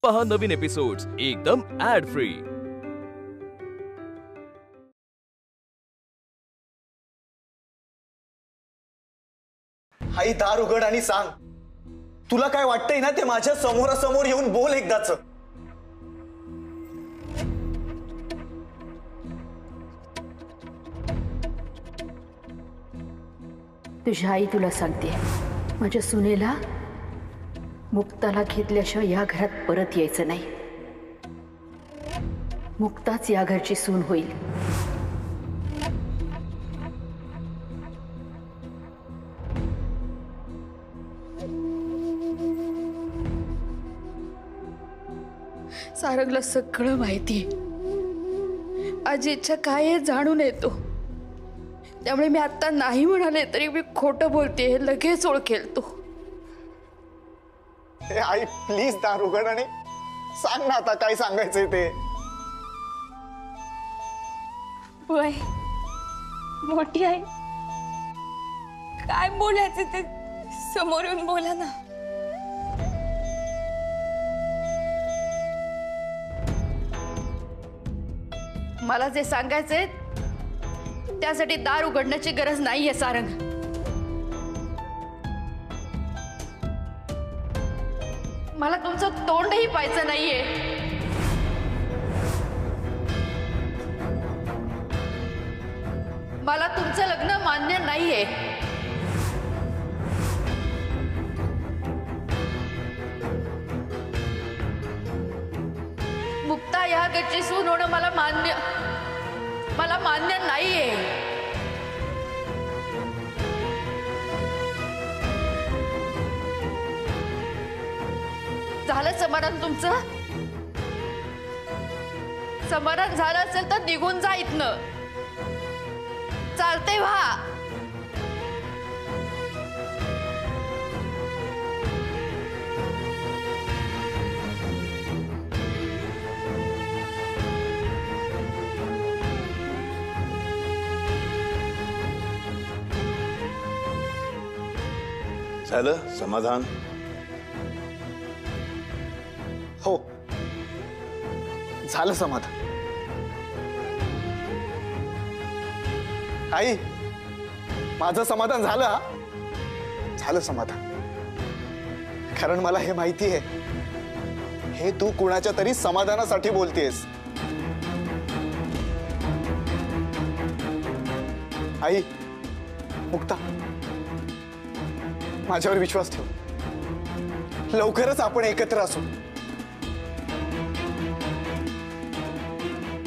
पहा नवीन एपिसोड्स एकदम add free. आई दार उघड आणि सांग, तुला काय वाटतंय ना ते माझ्या समोरासमोर येऊन बोल एकदाच। तुझी आई तुला सांगते, माझ्या सुनेला मुक्ताला घेतल्याशिवाय या घरात परत यायचं नाही। मुक्ताच या घरची सून होईल। सारंगला सगळं माहिती, माझी इच्छा काय आहे जाणून येतो, त्यामुळे मी आता नाही म्हणाले तरी मी खोटं बोलते हे लगेच ओळखेल तो। आई प्लीज दार उघड आणि सांग ना आता काय सांगायचंय ते। वय मोठी आहे, काय बोलायचं ते समोर येऊन बोला ना। मला जे सांगायचंय त्यासाठी दार उघडण्याची गरज नाहीये सारंग। मला तुमचं तोंडही पाहायचं नाहीये। मला तुमचं लग्न मान्य नाहीये। मुक्ता या घरची सून होणं मला मान्य नाहीये। झालं समाधान तुमचं? समाधान झालं असेल तर निघून जा इथनं, चालते व्हा। झालं समाधान? हो झालं समाधान। आई माझं समाधान झालं, झालं समाधान। कारण मला हे माहिती आहे, हे तू कुणाच्या तरी समाधानासाठी बोलतेस। आई मुक्ता माझ्यावर विश्वास ठेव, लवकरच आपण एकत्र असू।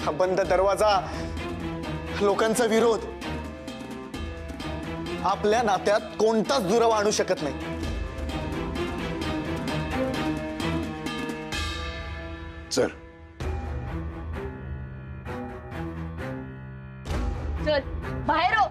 हा बंद दरवाजा, लोकांचा विरोध आपल्या नात्यात कोणताच दुरावा आणू शकत नाही। चल चल बाहेर हो।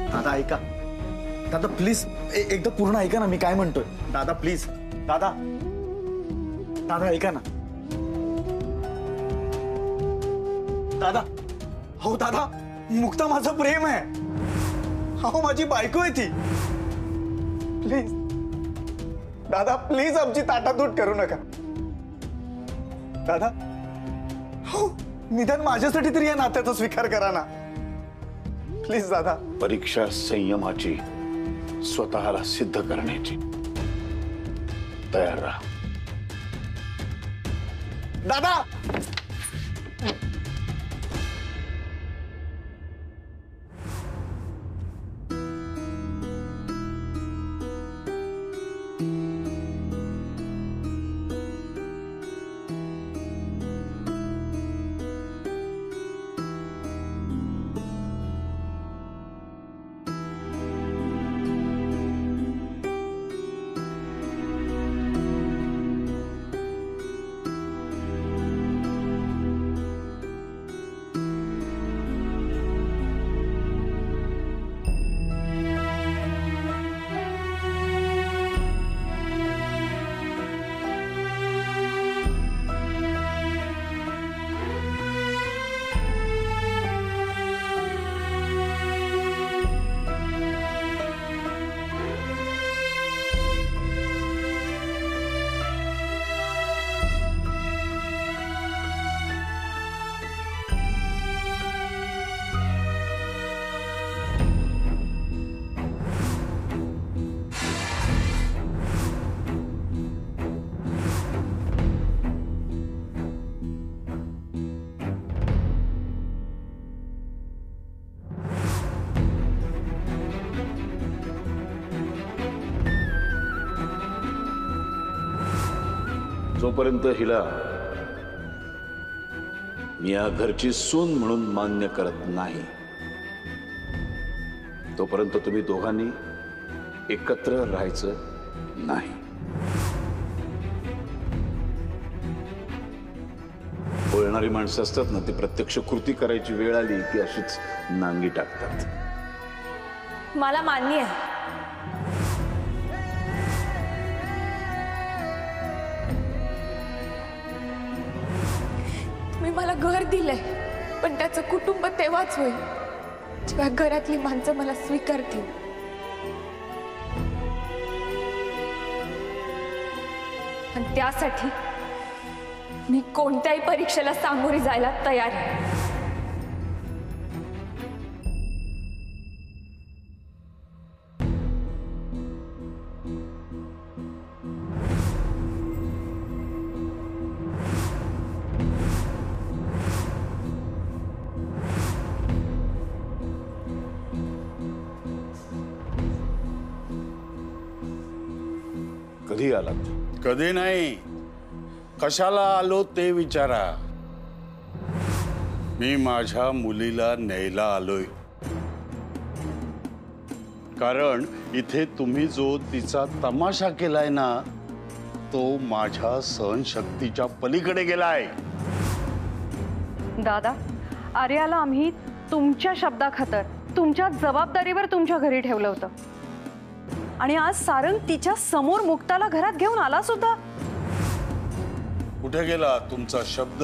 दादा ऐका, दादा प्लीज एकदा पूर्ण ऐका ना मी काय म्हणतोय। दादा प्लीज, दादा दादा ऐका ना। दादा हो दादा, मुक्ता माझं प्रेम आहे, हो माझी बायको आहे ती। प्लीज दादा प्लीज आमची ताटातूट करू नका। दादा हो निदान माझ्यासाठी तरी या नात्याचा स्वीकार करा ना प्लीज दादा। परीक्षा संयमाची, स्वतःला सिद्ध करण्याची, तयार राहा दादा। जोपर्यंत हिला मी या घरची सून म्हणून मान्य करत नाही तोपर्यंत तुम्ही दोघांनी एकत्र राहायचं नाही. बोलणारी माणसं असतात ना, ती प्रत्यक्ष कृती करायची वेळ आली की अशीच नांगी टाकतात. मला मान्य आहे. तुम्ही मला घर दिलंय, पण त्याचं कुटुंब तेव्हाच होईल जेव्हा घरातली माणसं मला स्वीकारतील. आणि त्यासाठी मी कोणत्याही परीक्षेला सामोरी जायला तयार आहे. कधी आलात? कधी नाही, कशाला आलो ते विचारा. मी माझ्या मुलीला न्यायला आलोय. कारण इथे तुम्ही जो तिचा तमाशा केलाय ना, तो माझ्या सहनशक्तीच्या पलीकडे गेलाय. दादा, आर्याला आम्ही तुमच्या शब्दाखातर तुमच्या जबाबदारीवर तुमच्या घरी ठेवलं होतं आणि आज सारंग तिच्या समोर मुक्ताला घरात घेऊन आला सुद्धा. कुठे गेला तुमचा शब्द?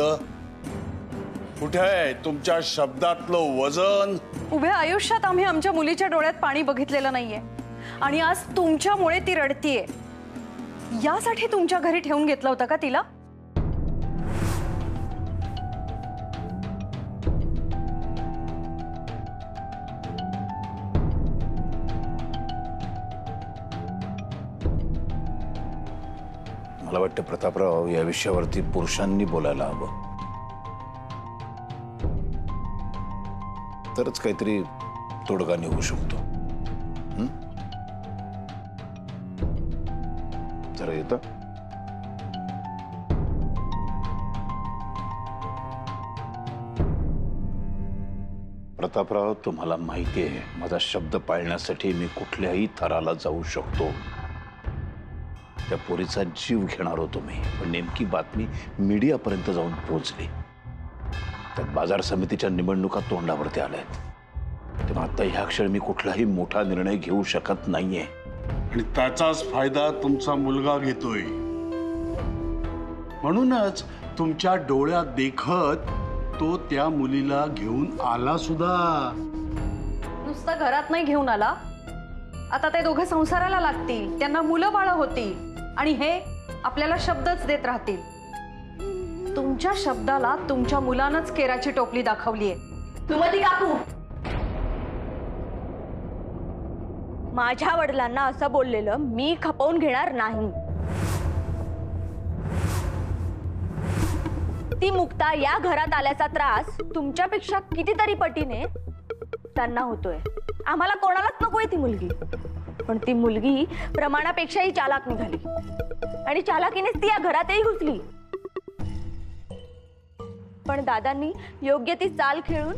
कुठे आहे तुमच्या शब्दातलं वजन? उभ्या आयुष्यात आम्ही आमच्या मुलीच्या डोळ्यात पाणी बघितलेलं नाहीये आणि आज तुमच्यामुळे ती रडतीये. यासाठी तुमच्या घरी ठेवून घेतलं होतं का तिला? मला वाटतं प्रतापराव, या विषयावरती पुरुषांनी बोलायला हवं, तरच काहीतरी तोडगा निघू शकतो. जरा येतं. प्रतापराव, तुम्हाला माहिती आहे माझा शब्द पाळण्यासाठी मी कुठल्याही थराला जाऊ शकतो. त्या पोरीचा जीव घेणार होतो मी, पण नेमकी बातमी मीडियापर्यंत जाऊन पोहोचली. त्यात बाजार समितीच्या निवडणुका तोंडावरती आल्यात. तेव्हा आता ह्या क्षणी मी कुठलाही मोठा निर्णय घेऊ शकत नाहीये. आणि त्याचाच फायदा तुमचा मुलगा घेतोय. म्हणूनच तुमच्या डोळ्यात देखत तो त्या मुलीला घेऊन आला सुद्धा. नुसतं घरात नाही घेऊन आला, आता ते दोघं संसाराला लागतील, त्यांना मुलं बाळ होतील आणि हे आपल्याला शब्दच देत राहतील. तुमच्या शब्दाला तुमच्या मुलानंच केराची टोपली दाखवलीये. सुमती काकू, माझ्या वडिलांना असं बोललेलं मी खपवून घेणार नाही. ती मुक्ता या घरात आल्याचा त्रास तुमच्यापेक्षा कितीतरी पटीने त्यांना होतोय. आम्हाला कोणालाच नकोय ती मुलगी, पण ती मुलगी प्रमाणापेक्षाही चालाक निघाली आणि चालाकीनेच ती या घरातही घुसली. पण दादांनी योग्य ती चाल खेळून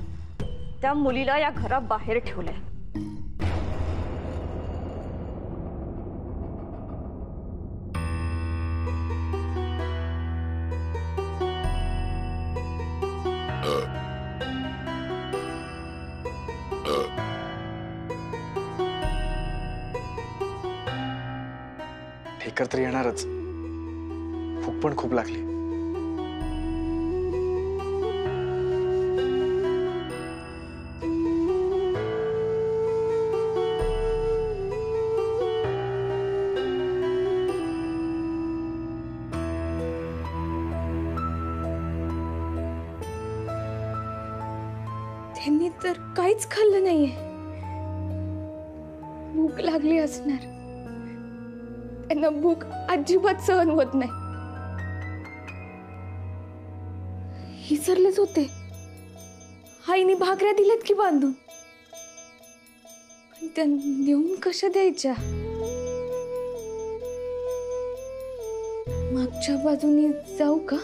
त्या मुलीला या घराबाहेर ठेवलंय. ठेकर तर येणारच, भूक पण खूप लागली. त्यांनी तर काहीच खाल्लं नाहीये. भूक लागली असणार. त्यांना भूक अजिबात सहन होत नाही. विसरलेच होते, आईने भाकऱ्या दिल्यात की बांधून, पण त्या नेऊन कशा द्यायच्या? मागच्या बाजूनी जाऊ का?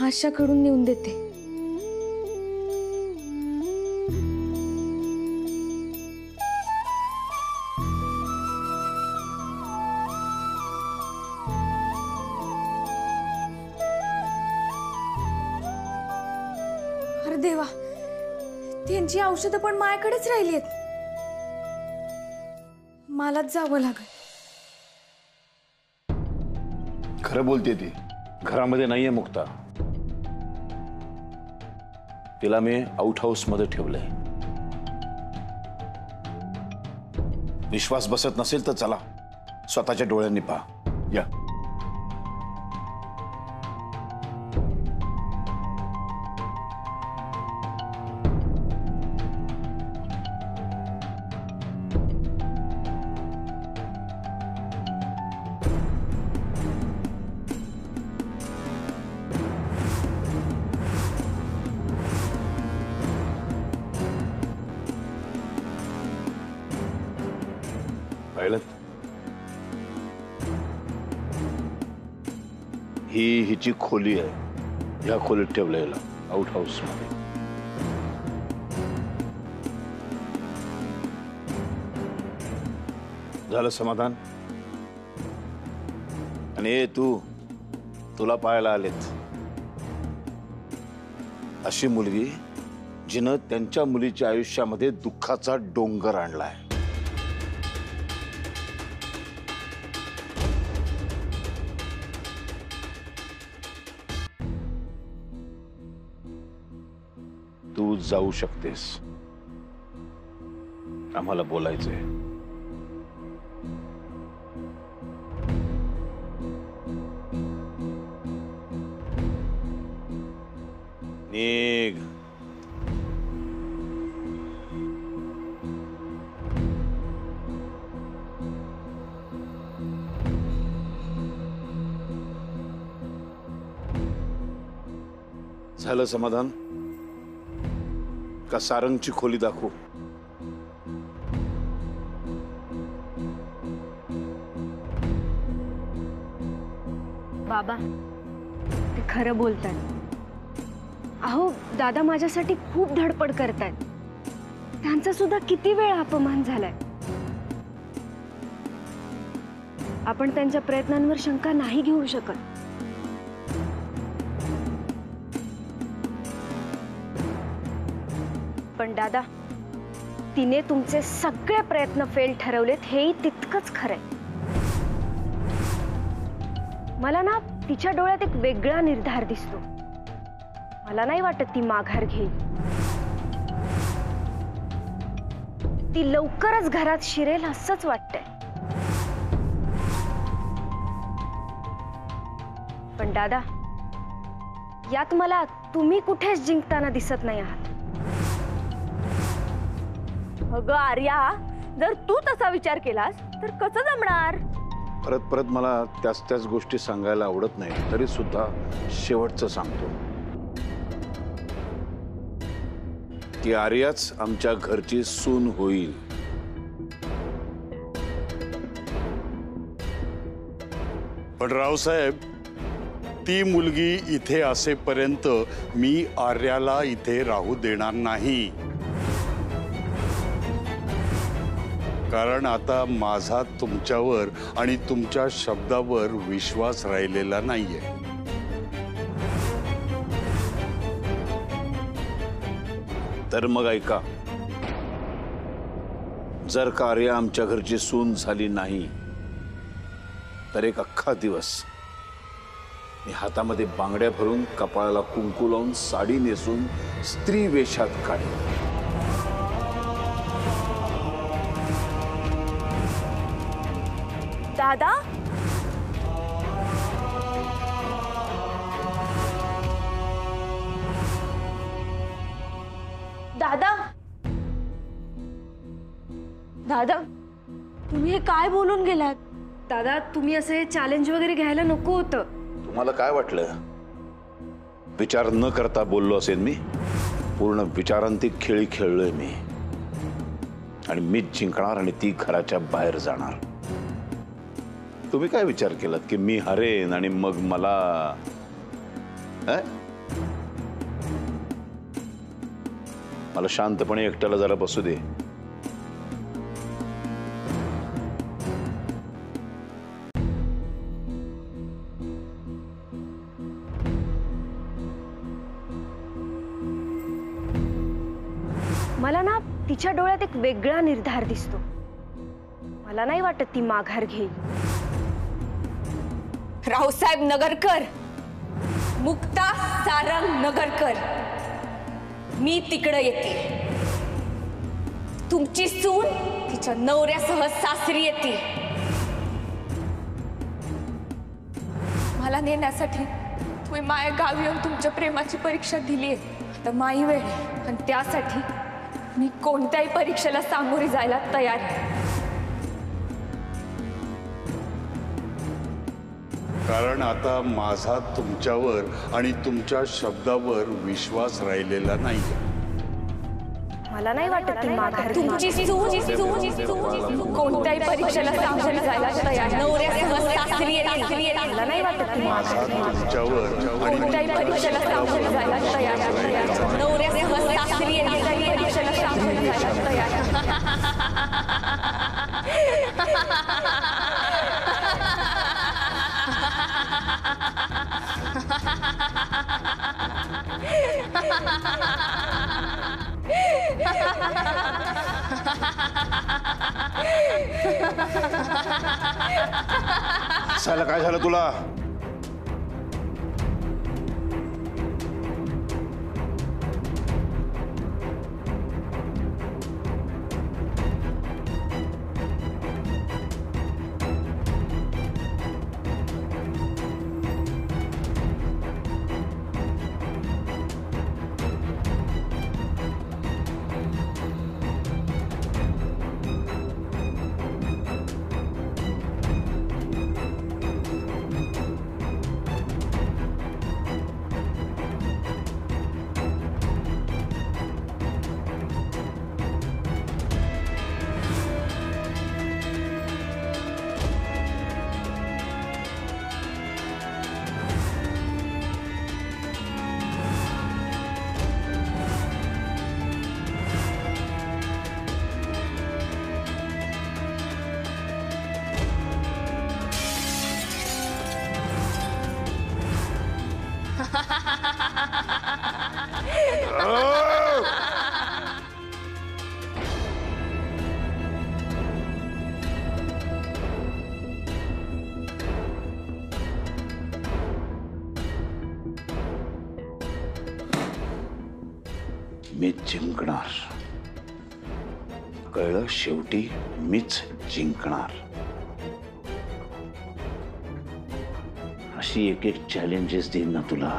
आशाकडून नेऊन देते. अरे देवा, त्यांची औषधं पण माझ्याकडेच राहिली आहेत. मलाच जावं लागेल. खरं बोलते ती. घरामध्ये नाहीये मुक्ता. तिला मी आउट हाऊस मध्ये ठेवलंय. विश्वास बसत नसेल तर चला स्वतःच्या डोळ्यांनी पहा. या. ही हिची खोली आहे. ह्या खोलीत ठेवलंय याला आउट हाऊस मध्ये. झालं समाधान? आणि तुला पाहायला आलेत अशी मुलगी जिनं त्यांच्या मुलीच्या आयुष्यामध्ये दुःखाचा डोंगर आणलाय. तू जाऊ शकतेस. आम्हाला बोलायचंय. निघ. झालं समाधान? का सारंगची खोली दाखवू? बाबा, ते खरं बोलतात. अहो, दादा माझ्यासाठी खूप धडपड करतात. त्यांचा सुद्धा किती वेळ अपमान झालाय. आपण त्यांच्या प्रयत्नांवर शंका नाही घेऊ शकत. पण दादा, तिने तुमचे सगळे प्रयत्न फेल ठरवलेत हेही तितकंच खरंय. मला ना तिच्या डोळ्यात एक वेगळा निर्धार दिसतो. मला नाही वाटत ती माघार घेईल. ती लवकरच घरात शिरेल असंच वाटतंय. पण दादा, यात मला तुम्ही कुठेच जिंकताना दिसत नाही आहात. अगं आर्या, जर तू तसा विचार केलास तर कसं जमणार? परत परत मला त्याच गोष्टी सांगायला आवडत नाही. तरी सुद्धा शेवटचं सांगतो की आर्याच आमच्या घरची सून होईल. पण रावसाहेब, ती मुलगी इथे असेपर्यंत मी आर्याला इथे राहू देणार नाही. कारण आता माझा तुमच्यावर आणि तुमच्या शब्दावर विश्वास राहिलेला नाहीये. तर मग ऐका, जर का आर्या आमच्या घरची सून झाली नाही तर एक अख्खा दिवस मी हातामध्ये बांगड्या भरून, कपाळाला कुंकू लावून, साडी नेसून स्त्री वेशात काढेन. दादा, दादा, दादा, तुम्ही हे काय बोलून गेलात? दादा, तुम्ही असे चॅलेंज वगैरे घ्यायला नको होतं. तुम्हाला काय वाटलं? विचार न करता बोललो असेल मी? पूर्ण विचारांती खेळी खेळलोय मी. आणि मीच जिंकणार आणि ती घराच्या बाहेर जाणार. तुम्ही काय विचार केलात की मी हरेन आणि मग मला मला शांतपणे एकट्याला जरा बसू दे. मला ना तिच्या डोळ्यात एक वेगळा निर्धार दिसतो. मला नाही वाटत ती माघार घेईल. रावसाहेब नगरकर, मुक्ता सारंग नगरकर, मी तिकडे येते. तुमची सून तिच्या नवऱ्यासह सासरी येते. मला नेण्यासाठी तुम्ही माया गावी येऊन तुमच्या प्रेमाची परीक्षा दिली आहे. आता माई वेळ आहे आणि त्यासाठी मी कोणत्याही परीक्षेला सामोरी जायला तयार आहे. कारण आता माझा तुमच्यावर आणि तुमच्या शब्दावर विश्वास राहिलेला नाही. मला नाही वाटत ती माघार घेईल. तुमची सून कोणत्याही परीक्षेला सामोरी जायला तयार. नवऱ्यासह सासरी येते. मला नाही वाटत ती माझा तुमच्यावर आणि कोणत्याही परीक्षेला सामोरी जायला तयार. नवऱ्यासह सासरी येते. परीक्षेला सामोरी जायला तयार. साला काय झालं तुला? मी जिंकणार. कळलं? शेवटी मीच जिंकणार. अशी एक एक चॅलेंजेस देईन ना तुला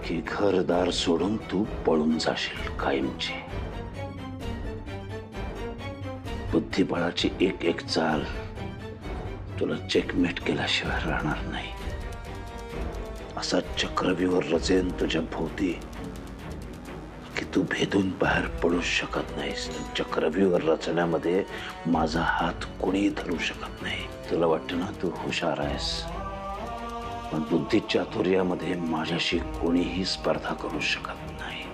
की घरदार सोडून तू पळून जाशील कायमची. बुद्धिबळाची एक एक चाल तुला चेकमेट केल्याशिवाय राहणार नाही. असा चक्रव्यूह रचेन तुझ्या भोवती की तू भेदून बाहेर पडू शकत नाहीस. चक्रव्यूह रचण्यामध्ये माझा हात कोणी धरू शकत नाही. तुला वाटतं ना तू हुशार आहेस, पण बुद्धी चातुर्यामध्ये माझ्याशी कोणीही स्पर्धा करू शकत नाही.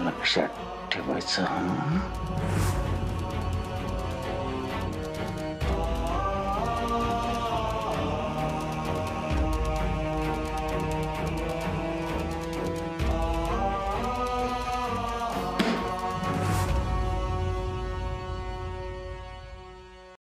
लक्षात ठेवायचं.